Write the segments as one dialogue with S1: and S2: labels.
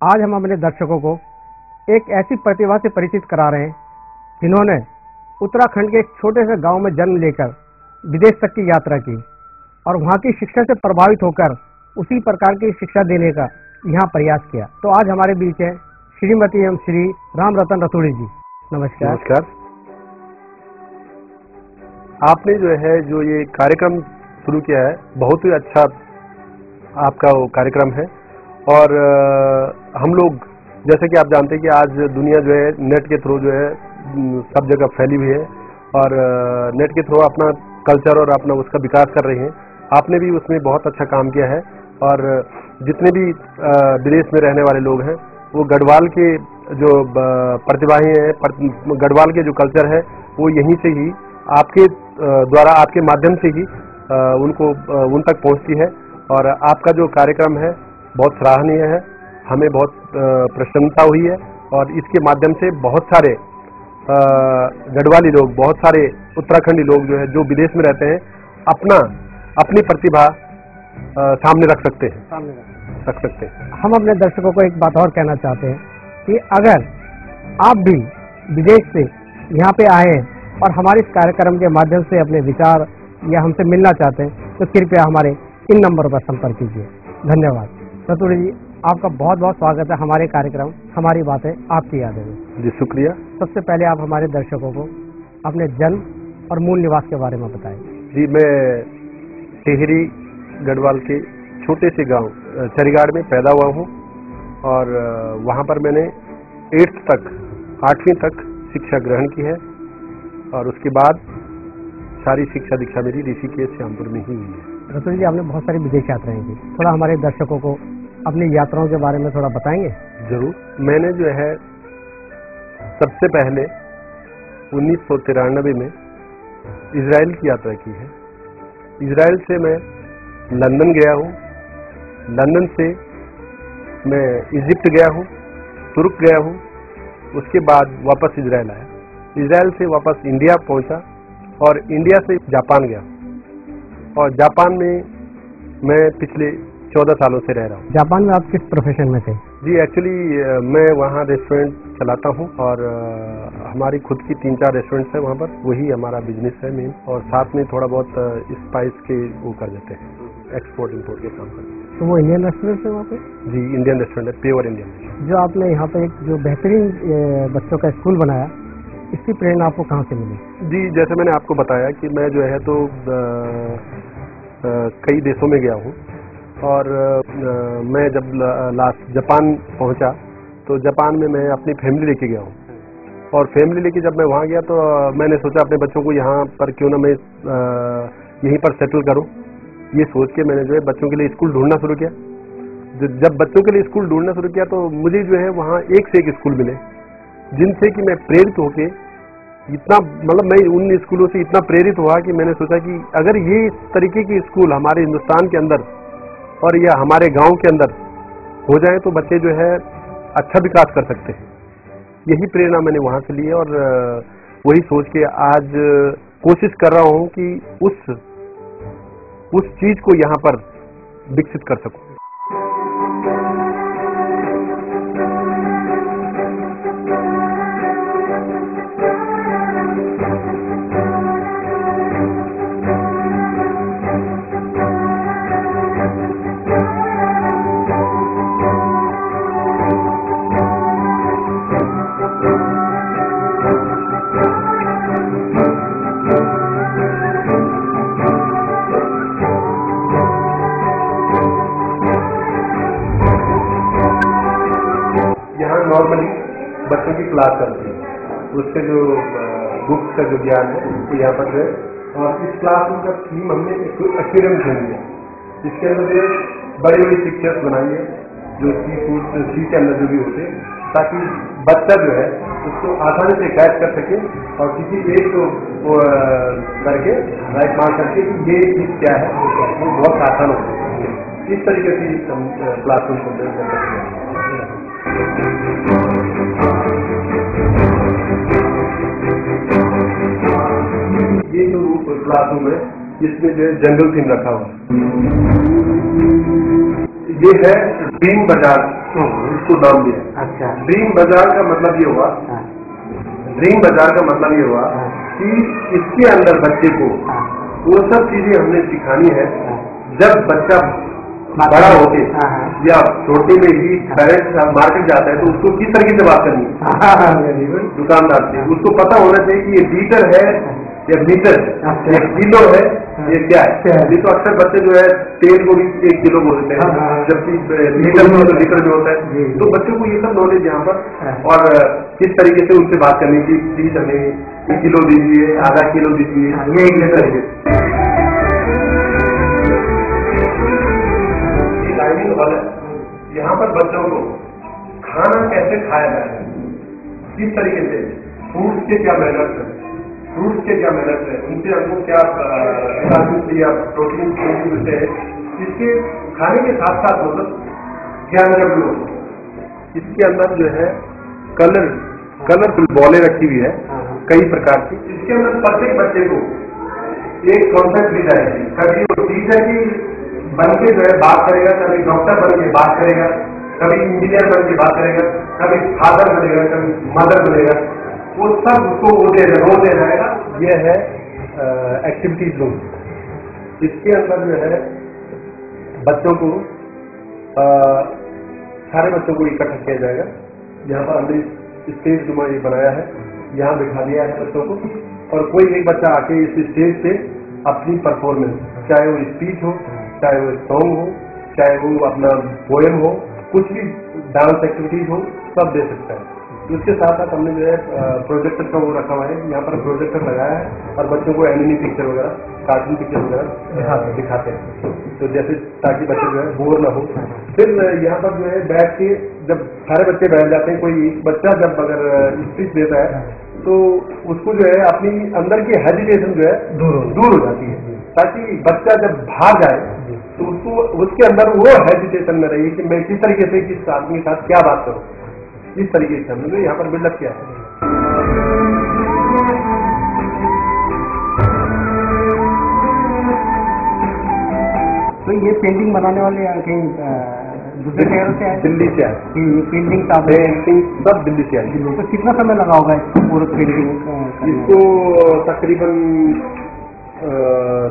S1: आज हम अपने दर्शकों को एक ऐसी प्रतिभा से परिचित करा रहे हैं जिन्होंने उत्तराखंड के एक छोटे से गांव में जन्म लेकर विदेश तक की यात्रा की और वहां की शिक्षा से प्रभावित होकर उसी प्रकार की शिक्षा देने का यहाँ प्रयास किया। तो आज हमारे बीच है श्रीमती एवं श्री राम रतन रतूड़ी जी। नमस्कार।
S2: नमस्कार। आपने जो ये कार्यक्रम शुरू किया है, बहुत ही अच्छा आपका वो कार्यक्रम है। और हम लोग जैसे कि आप जानते हैं कि आज दुनिया जो है नेट के थ्रू जो है सब जगह फैली हुई है और नेट के थ्रू अपना कल्चर और अपना उसका विकास कर रही हैं। आपने भी उसमें बहुत अच्छा काम किया है और जितने भी विदेश में रहने वाले लोग हैं वो गढ़वाल के जो प्रतिभागी हैं, गढ़वाल के जो कल्चर है वो यहीं से ही आपके द्वारा, आपके माध्यम से ही उन तक पहुंचती है। और आपका जो कार्यक्रम है बहुत सराहनीय है, हमें बहुत प्रसन्नता हुई है और इसके माध्यम से बहुत सारे गढ़वाली लोग, बहुत सारे उत्तराखंडी लोग जो है जो विदेश में रहते हैं अपनी प्रतिभा सामने रख सकते हैं।
S1: हम अपने दर्शकों को एक बात और कहना चाहते हैं कि अगर आप भी विदेश से यहाँ पे आए हैं और हमारे इस कार्यक्रम के माध्यम से अपने विचार या हमसे मिलना चाहते हैं तो कृपया हमारे इन नंबरों पर संपर्क कीजिए। धन्यवाद। रतूड़ी जी, आपका बहुत बहुत स्वागत है हमारे कार्यक्रम हमारी बातें आपकी यादें में।
S2: जी शुक्रिया।
S1: सबसे पहले आप हमारे दर्शकों को अपने जन्म और मूल निवास के बारे में बताएं।
S2: जी, मैं टिहरी गढ़वाल के छोटे से गांव चरीगाड़ में पैदा हुआ हूं और वहां पर मैंने 8वीं तक शिक्षा ग्रहण की है और उसके बाद सारी शिक्षा दीक्षा मेरी ऋषिकेश श्यामपुर में ही हुई है।
S1: रतूड़ी जी, आपने बहुत सारी विदेश यात्राएं की, थोड़ा हमारे दर्शकों को अपनी यात्राओं के बारे में थोड़ा बताएंगे?
S2: जरूर। मैंने जो है सबसे पहले 1993 में इजराइल की यात्रा की है। इजराइल से मैं लंदन गया हूँ, लंदन से मैं इजिप्ट गया हूँ, तुर्क गया हूँ, उसके बाद वापस इजराइल आया। इजराइल से वापस इंडिया पहुँचा और इंडिया से जापान गया और जापान में मैं पिछले 14 सालों से रह रहा हूँ।
S1: जापान में आप किस प्रोफेशन में थे?
S2: जी एक्चुअली मैं वहाँ रेस्टोरेंट चलाता हूँ और हमारी खुद की 3-4 रेस्टोरेंट्स हैं वहाँ पर, वही हमारा बिजनेस है मेन। और साथ में थोड़ा बहुत स्पाइस के वो कर देते हैं, एक्सपोर्ट इम्पोर्ट के काम करते हैं।
S1: तो वो इंडियन रेस्टोरेंट है वहाँ पे?
S2: जी, इंडियन रेस्टोरेंट है, प्योर इंडियन।
S1: जो आपने यहाँ पे एक जो बेहतरीन बच्चों का स्कूल बनाया, इसकी प्रेरणा आपको कहाँ से मिली?
S2: जी, जैसे मैंने आपको बताया कि मैं जो है तो कई देशों में गया हूँ और मैं जब लास्ट जापान पहुँचा तो जापान में मैं अपनी फैमिली लेके गया हूँ और फैमिली लेके जब मैं वहाँ गया तो मैंने सोचा अपने बच्चों को यहाँ पर क्यों ना मैं यहीं पर सेटल करूँ। ये सोच के मैंने जो है बच्चों के लिए स्कूल ढूंढना शुरू किया। जब बच्चों के लिए स्कूल ढूंढना शुरू किया तो मुझे जो है वहाँ एक से एक स्कूल मिले जिनसे कि मैं प्रेरित होके इतना, मतलब मैं उन स्कूलों से इतना प्रेरित हुआ कि मैंने सोचा कि अगर ये इस तरीके के स्कूल हमारे हिंदुस्तान के अंदर और या हमारे गांव के अंदर हो जाए तो बच्चे जो है अच्छा विकास कर सकते हैं। यही प्रेरणा मैंने वहाँ से ली और वही सोच के आज कोशिश कर रहा हूँ कि उस चीज को यहाँ पर विकसित कर सकूँ। नॉर्मली बच्चों की क्लास चलती है, उसके जो बुक्स का जो ज्ञान है उसको यहाँ पर जो है, और इस क्लास में जब थीम हमने एक्सपीरियंस ले लिया, इसके अंदर बड़ी बड़ी पिक्चर्स बनाई है जो सी के अंदर जो भी होते हैं, ताकि बच्चा जो है उसको आसानी से कैच कर सके और किसी एक को करके राइट मार्क करके कि ये चीज क्या है वो बहुत आसान हो सके। इस तरीके से हम क्लासरूम को कर सकते हैं। ये जो क्लासरूम है इसमें जो है जंगल थीम रखा हुआ है। ये है ड्रीम बाजार, इसको नाम दिया।
S1: अच्छा।
S2: ड्रीम बाजार का मतलब ये हुआ, ड्रीम बाजार का मतलब ये हुआ कि इसके अंदर बच्चे को वो सब चीजें हमने सिखानी है। जब बच्चा बड़ा होके या छोटे में ही पेरेंट्स मार्केट जाता है तो उसको किस तरीके से बात करनी है दुकानदार से, उसको पता होना चाहिए कि ये लीटर है या मीटर है, ये किलो है, ये क्या है। ये तो अक्सर बच्चे जो है तेल को भी 1 किलो बोलते हैं, जबकि लीटर में तो लीटर में होता है। तो बच्चों को ये सब नॉलेज यहाँ पर, और किस तरीके से उनसे बात करनी की चीज हमें 1 किलो दीजिए, आधा किलो दीजिए, ये एक तरीके से। डाइनिंग हॉल है, यहाँ पर बच्चों को खाना कैसे खाया जाए, किस तरीके से, फ्रूट्स के क्या मेहनत है, फ्रूट्स के क्या मेहनत है, उनसे हमको क्या विटामिन या प्रोटीन मिलते हैं, इसके खाने के साथ साथ मतलब ज्ञान जब लोग इसके अंदर जो है कलरफुल बॉलें रखी हुई है कई प्रकार की। इसके अंदर प्रत्येक बच्चे को एक कॉन्सेप्ट दी जाएगी, कभी वो टीचर की बन के जो है बात करेगा, कभी डॉक्टर बन के बात करेगा, कभी इंजीनियर बन के बात करेगा, कभी फादर बनेगा, कभी मदर बनेगा, वो सब उसको रोल दे जाएगा। ये है एक्टिविटीज रूम। इसके अंदर जो है बच्चों को सारे बच्चों को इकट्ठा किया जाएगा। यहाँ पर हमने स्टेज नुमा ये बनाया है, यहाँ बिठा दिया है बच्चों को, और कोई एक बच्चा आके इस स्टेज से अपनी परफॉर्मेंस, चाहे वो स्पीच हो, चाहे वो सॉन्ग हो, चाहे वो अपना पोएम हो, कुछ भी डांस एक्टिविटीज हो, सब दे सकता है। उसके साथ साथ हमने जो है प्रोजेक्टर का वो रखा हुआ है, यहाँ पर प्रोजेक्टर लगाया है और बच्चों को एनिमी पिक्चर वगैरह, कार्टून पिक्चर वगैरह दिखाते हैं, तो जैसे ताकि बच्चे जो है बोर ना हो। फिर यहाँ पर जो है बैठ के जब सारे बच्चे बैठ जाते हैं, कोई बच्चा जब अगर स्पीच देता है तो उसको जो है अपनी अंदर की हेजिटेशन जो है दूर हो जाती है, ताकि बच्चा जब बाहर जाए तो उसको उसके अंदर वो हेजिटेशन में रही कि मैं किस तरीके से किस आदमी के साथ क्या बात करूँ। इस तरीके से हमने यहाँ पर बिल्डअप किया है।
S1: तो ये पेंटिंग बनाने वाले कहीं दूसरे शहरों से आए?
S2: दिल्ली से आए।
S1: पेंटिंग
S2: सब दिल्ली से आए।
S1: तो कितना समय लगा होगा इसको पूरा पेंटिंग?
S2: इसको तकरीबन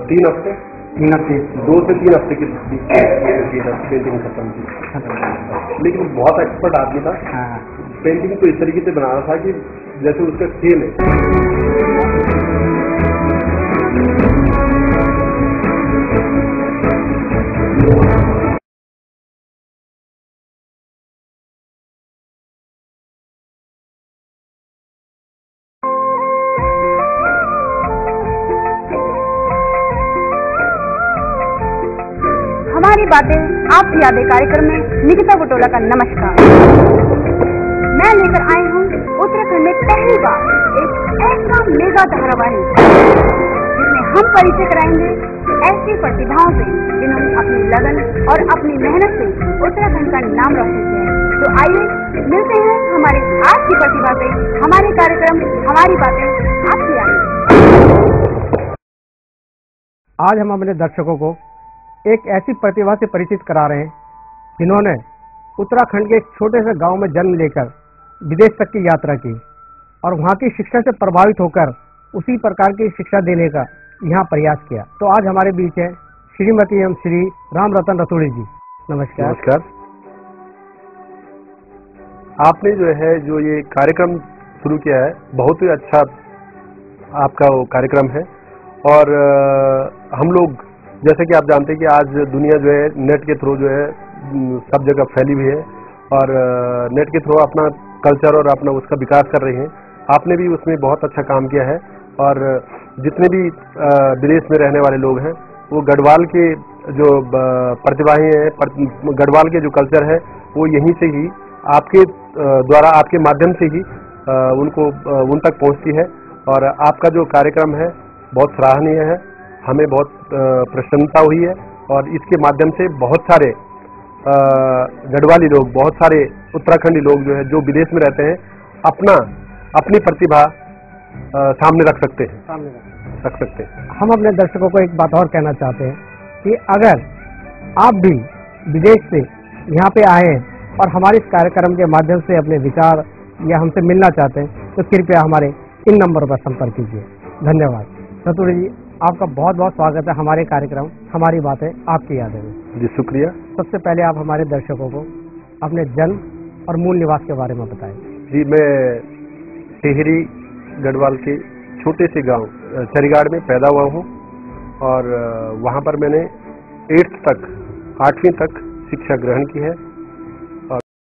S2: 3 हफ्ते, 2 से 3 हफ्ते की पेंटिंग खत्म की। लेकिन बहुत एक्सपर्ट आदमी था। पेंटिंग तो इस तरीके से बना रहा था कि जैसे उसका खेल है।
S3: हमारी बातें आपकी यादें कार्यक्रम में निकिता बुटोला का नमस्कार। मैं लेकर आई हूँ उत्तराखंड में पहली बार एक ऐसा मेगा धारावाहिक जिसमें हम परिचय कराएंगे ऐसी प्रतिभाओं से जिन्होंने अपनी लगन और अपनी मेहनत से उत्तराखंड का नाम रोशन किया है। तो आइए मिलते हैं हमारे आज की प्रतिभा से, हमारे कार्यक्रम हमारी बातें आपकी यादें।
S1: आज हम अपने दर्शकों को एक ऐसी प्रतिभा से परिचित करा रहे हैं जिन्होंने उत्तराखंड के एक छोटे से गांव में जन्म लेकर विदेश तक की यात्रा की और वहां की शिक्षा से प्रभावित होकर उसी प्रकार की शिक्षा देने का यहाँ प्रयास किया। तो आज हमारे बीच है श्रीमती एवं श्री राम रतन रतोड़ी जी। नमस्कार।
S2: नमस्कार। आपने जो ये कार्यक्रम शुरू किया है, बहुत ही अच्छा आपका वो कार्यक्रम है। और हम लोग जैसे कि आप जानते हैं कि आज दुनिया जो है नेट के थ्रू जो है सब जगह फैली हुई है और नेट के थ्रू अपना कल्चर और अपना उसका विकास कर रहे हैं। आपने भी उसमें बहुत अच्छा काम किया है और जितने भी विदेश में रहने वाले लोग हैं वो गढ़वाल के जो प्रतिभाएं हैं, गढ़वाल के जो कल्चर है वो यहीं से ही आपके द्वारा, आपके माध्यम से ही उनको उन तक पहुंचती है। और आपका जो कार्यक्रम है बहुत सराहनीय है, हमें बहुत प्रसन्नता हुई है और इसके माध्यम से बहुत सारे गढ़वाली लोग, बहुत सारे उत्तराखंडी लोग जो है जो विदेश में रहते हैं अपनी प्रतिभा सामने रख सकते हैं।
S1: हम अपने दर्शकों को एक बात और कहना चाहते हैं कि अगर आप भी विदेश से यहाँ पे आए हैं और हमारे इस कार्यक्रम के माध्यम से अपने विचार या हमसे मिलना चाहते हैं तो कृपया हमारे इन नंबरों पर संपर्क कीजिए। धन्यवाद। रतुड़ी जी, आपका बहुत बहुत स्वागत है हमारे कार्यक्रम हमारी बातें आपकी यादें में।
S2: जी शुक्रिया।
S1: सबसे पहले आप हमारे दर्शकों को अपने जन्म और मूल निवास के बारे में बताएं।
S2: जी, मैं टिहरी गढ़वाल के छोटे से गांव चरीगाड़ में पैदा हुआ हूँ और वहाँ पर मैंने 8th तक 8वीं तक शिक्षा ग्रहण की है।